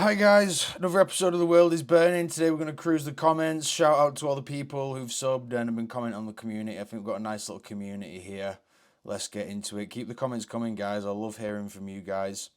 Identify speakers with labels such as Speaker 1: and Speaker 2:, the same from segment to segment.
Speaker 1: Hi guys, another episode of The World is Burning. Today we're going to cruise the comments. Shout out to all the people who've subbed and have been commenting on the community. I think we've got a nice little community here. Let's get into it. Keep the comments coming, guys. I love hearing from you guys.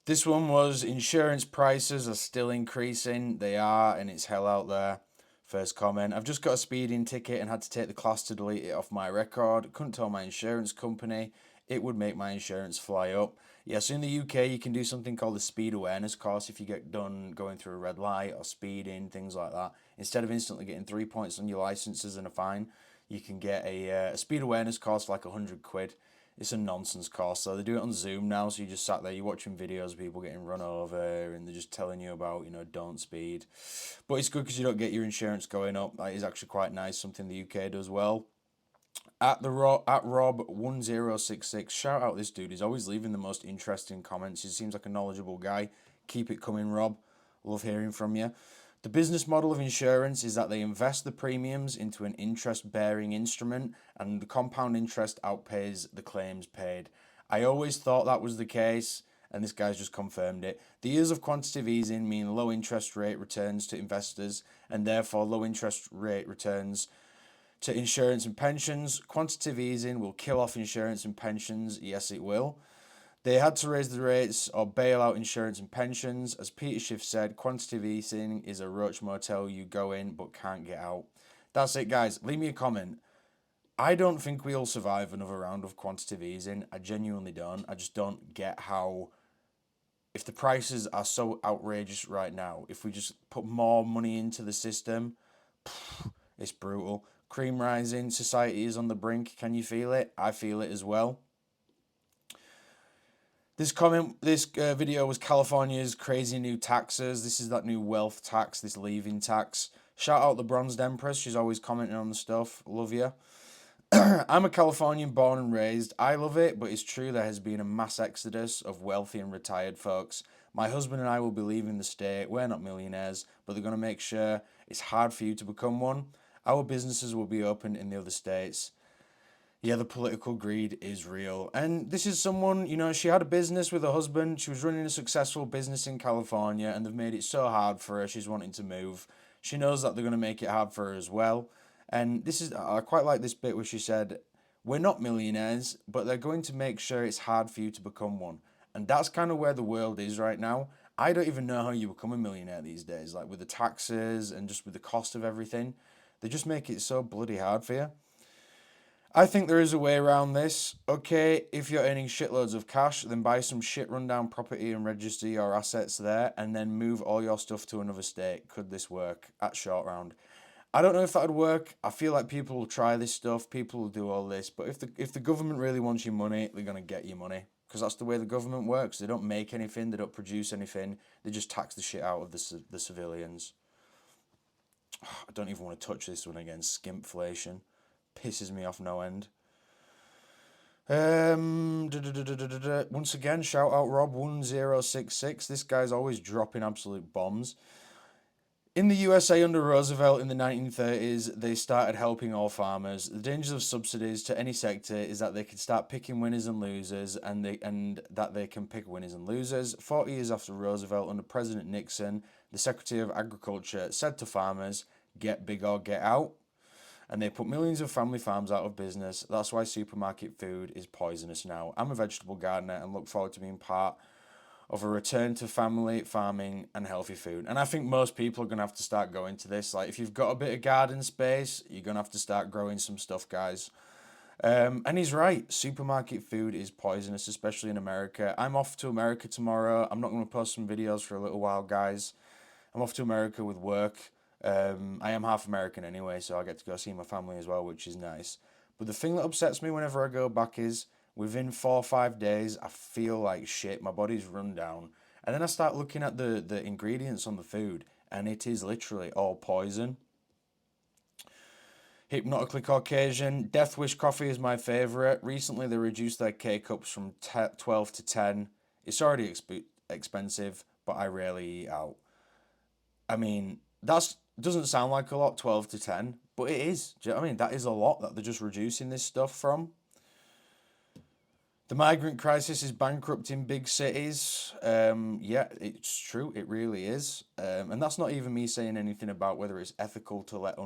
Speaker 1: This one was insurance prices are still increasing. They are, and it's hell out there. First comment. I've just got a speeding ticket and had to take the class to delete it off my record. Couldn't tell my insurance company. It would make my insurance fly up. Yeah, so in the UK, you can do something called the speed awareness course if you get done going through a red light or speeding, things like that. Instead of instantly getting 3 points on your licenses and a fine, you can get a speed awareness course for like 100 quid. It's a nonsense course. So they do it on Zoom now. So you just sat there, you're watching videos of people getting run over, and they're just telling you about, don't speed. But it's good because you don't get your insurance going up. That is actually quite nice. Something the UK does well. At Rob1066, shout out this dude. He's always leaving the most interesting comments. He seems like a knowledgeable guy. Keep it coming, Rob. Love hearing from you. The business model of insurance is that they invest the premiums into an interest-bearing instrument, and the compound interest outpays the claims paid. I always thought that was the case, and this guy's just confirmed it. The years of quantitative easing mean low interest rate returns to investors, and therefore low interest rate returns to insurance and pensions. Quantitative easing will kill off insurance and pensions. Yes, it will. They had to raise the rates or bail out insurance and pensions. As Peter Schiff said, quantitative easing is a roach motel you go in but can't get out. That's it, guys. Leave me a comment. I don't think we'll survive another round of quantitative easing. I genuinely don't. I just don't get how, if the prices are so outrageous right now, if we just put more money into the system, it's brutal. Cream rising, society is on the brink. Can you feel it? I feel it as well. This video was California's crazy new taxes. This is that new wealth tax, this leaving tax. Shout out the Bronzed Empress. She's always commenting on the stuff. Love you. I'm a Californian born and raised. I love it, but it's true there has been a mass exodus of wealthy and retired folks. My husband and I will be leaving the state. We're not millionaires, but they're going to make sure it's hard for you to become one. Our businesses will be open in the other states. Yeah, the political greed is real. And this is someone, she had a business with her husband. She was running a successful business in California, and they've made it so hard for her. She's wanting to move. She knows that they're going to make it hard for her as well. And I quite like this bit where she said, we're not millionaires, but they're going to make sure it's hard for you to become one. And that's kind of where the world is right now. I don't even know how you become a millionaire these days, like with the taxes and just with the cost of everything. They just make it so bloody hard for you. I think there is a way around this. Okay, if you're earning shitloads of cash, then buy some shit rundown property and register your assets there, and then move all your stuff to another state. Could this work at short round? I don't know if that would work. I feel like people will try this stuff, people will do all this, but if the government really wants your money, they're gonna get your money because that's the way the government works. They don't make anything, they don't produce anything. They just tax the shit out of the civilians. I don't even want to touch this one again. Skimpflation pisses me off no end. Once again, shout out Rob1066. This guy's always dropping absolute bombs. In the USA under Roosevelt in the 1930s, they started helping all farmers. The dangers of subsidies to any sector is that they can start picking winners and losers, and that they can pick winners and losers. 40 years after Roosevelt, under President Nixon, the Secretary of Agriculture said to farmers, "Get big or get out." And they put millions of family farms out of business. That's why supermarket food is poisonous now. I'm a vegetable gardener and look forward to being part of a return to family farming and healthy food. And I think most people are going to have to start going to this. Like, if you've got a bit of garden space, you're going to have to start growing some stuff, guys. And he's right. Supermarket food is poisonous, especially in America. I'm off to America tomorrow. I'm not going to post some videos for a little while, guys. I'm off to America with work. I am half American anyway, so I get to go see my family as well, which is nice. But the thing that upsets me whenever I go back is within 4 or 5 days, I feel like shit. My body's run down. And then I start looking at the ingredients on the food, and it is literally all poison. Hypnotically Caucasian. Death Wish coffee is my favourite. Recently, they reduced their K cups from 12 to 10. It's already expensive, but I rarely eat out. I mean, that doesn't sound like a lot, 12 to 10, but it is. Do you know what I mean? That is a lot that they're just reducing this stuff from. The migrant crisis is bankrupting big cities. Yeah, it's true. It really is. And that's not even me saying anything about whether it's ethical to let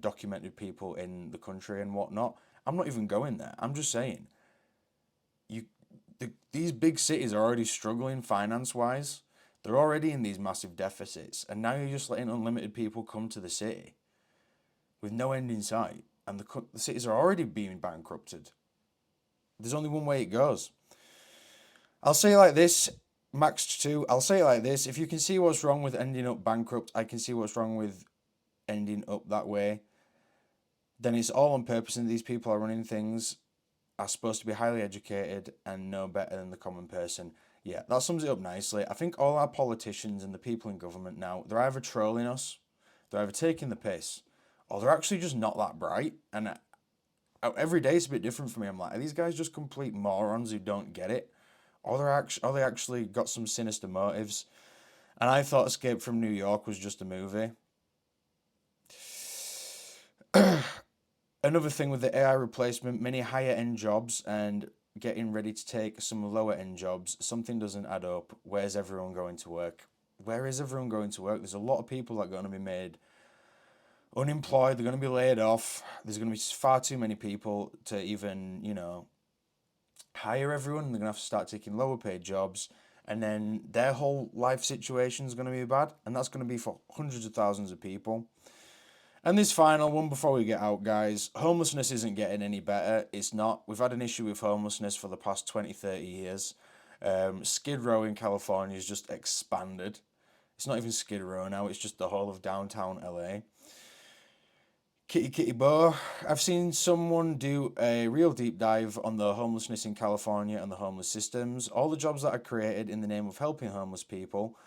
Speaker 1: documented people in the country and whatnot. I'm not even going there. I'm just saying you these big cities are already struggling finance wise. They're already in these massive deficits, and now you're just letting unlimited people come to the city with no end in sight, and the cities are already being bankrupted. There's only one way it goes. I'll say it like this, Max 2, I'll say it like this. If you can see what's wrong with ending up bankrupt, I can see what's wrong with ending up that way. Then it's all on purpose, and these people are running things, are supposed to be highly educated and know better than the common person. Yeah, that sums it up nicely. I think all our politicians and the people in government now, they're either trolling us, they're either taking the piss, or they're actually just not that bright. And every day it's a bit different for me. I'm like, are these guys just complete morons who don't get it? Or they actually got some sinister motives? And I thought Escape from New York was just a movie. Another thing with the AI replacement, many higher end jobs and getting ready to take some lower end jobs, something doesn't add up. Where's everyone going to work? Where is everyone going to work? There's a lot of people that are going to be made unemployed. They're going to be laid off. There's going to be far too many people to even, hire everyone. They're going to have to start taking lower paid jobs. And then their whole life situation is going to be bad. And that's going to be for hundreds of thousands of people. And this final one before we get out, guys. Homelessness isn't getting any better. It's not. We've had an issue with homelessness for the past 20, 30 years. Skid Row in California has just expanded. It's not even Skid Row now. It's just the whole of downtown LA. Kitty Kitty Bo. I've seen someone do a real deep dive on the homelessness in California and the homeless systems, all the jobs that are created in the name of helping homeless people.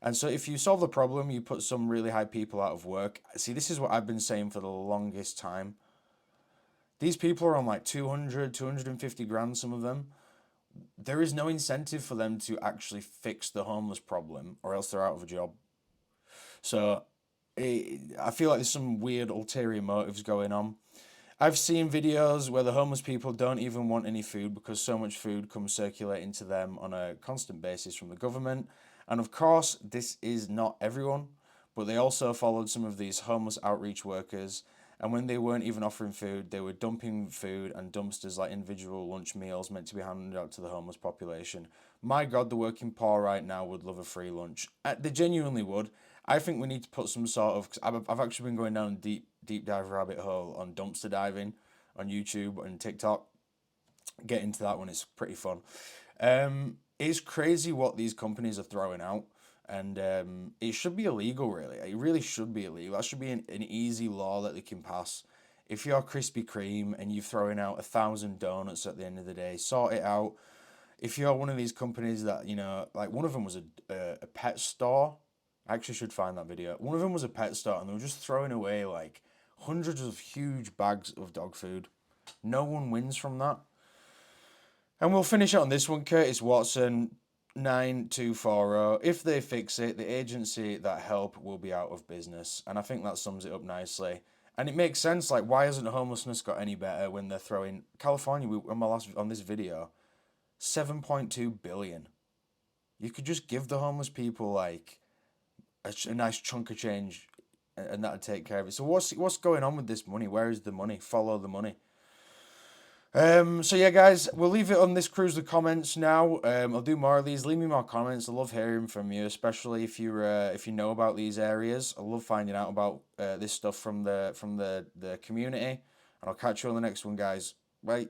Speaker 1: And so if you solve the problem, you put some really high people out of work. See, this is what I've been saying for the longest time. These people are on like 200, 250 grand, some of them. There is no incentive for them to actually fix the homeless problem, or else they're out of a job. So I feel like there's some weird ulterior motives going on. I've seen videos where the homeless people don't even want any food because so much food comes circulating to them on a constant basis from the government. And of course, this is not everyone, but they also followed some of these homeless outreach workers. And when they weren't even offering food, they were dumping food and dumpsters like individual lunch meals meant to be handed out to the homeless population. My God, the working poor right now would love a free lunch. They genuinely would. I think we need to put some sort of. Cause I've actually been going down a deep dive rabbit hole on dumpster diving on YouTube and TikTok. Get into that one; it's pretty fun. It's crazy what these companies are throwing out, and it should be illegal. Really, it really should be illegal. That should be an easy law that they can pass. If you're Krispy Kreme and you're throwing out 1,000 donuts at the end of the day, sort it out. If you're one of these companies that like one of them was a pet store. I actually should find that video. One of them was a pet store, and they were just throwing away like hundreds of huge bags of dog food. No one wins from that. And we'll finish it on this one. Curtis Watson, 9240. If they fix it, the agency that help will be out of business. And I think that sums it up nicely. And it makes sense. Like, why hasn't homelessness got any better when they're throwing California on this video, 7.2 billion. You could just give the homeless people like a nice chunk of change, and that'd take care of it. So what's going on with this money? Where is the money? Follow the money. So yeah, guys, we'll leave it on this cruise the comments now. I'll do more of these. Leave me more comments. I love hearing from you, especially if you know about these areas. I love finding out about this stuff from the community. And I'll catch you on the next one, guys. Bye.